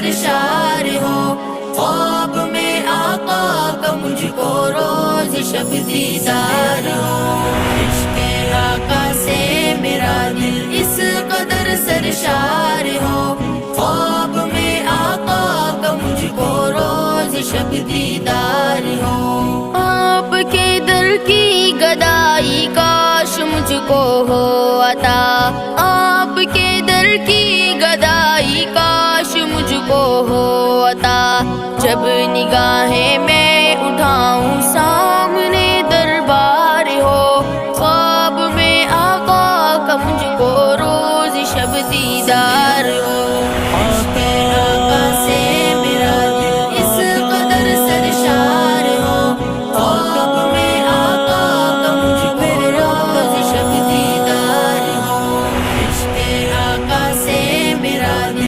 سرشار ہو، خواب میں آقا کا مجھ کو روز شب دیدار ہو، عشق آقا سے میرا دل اس قدر سرشار ہو، خواب میں آقا کا مجھ کو روز شب دیدار ہو۔ آپ کے در کی گدائی کاش مجھ کو ہو عطا، آپ کے در کی گدائی کاش مجھ کو ہو عطا، جب نگاہیں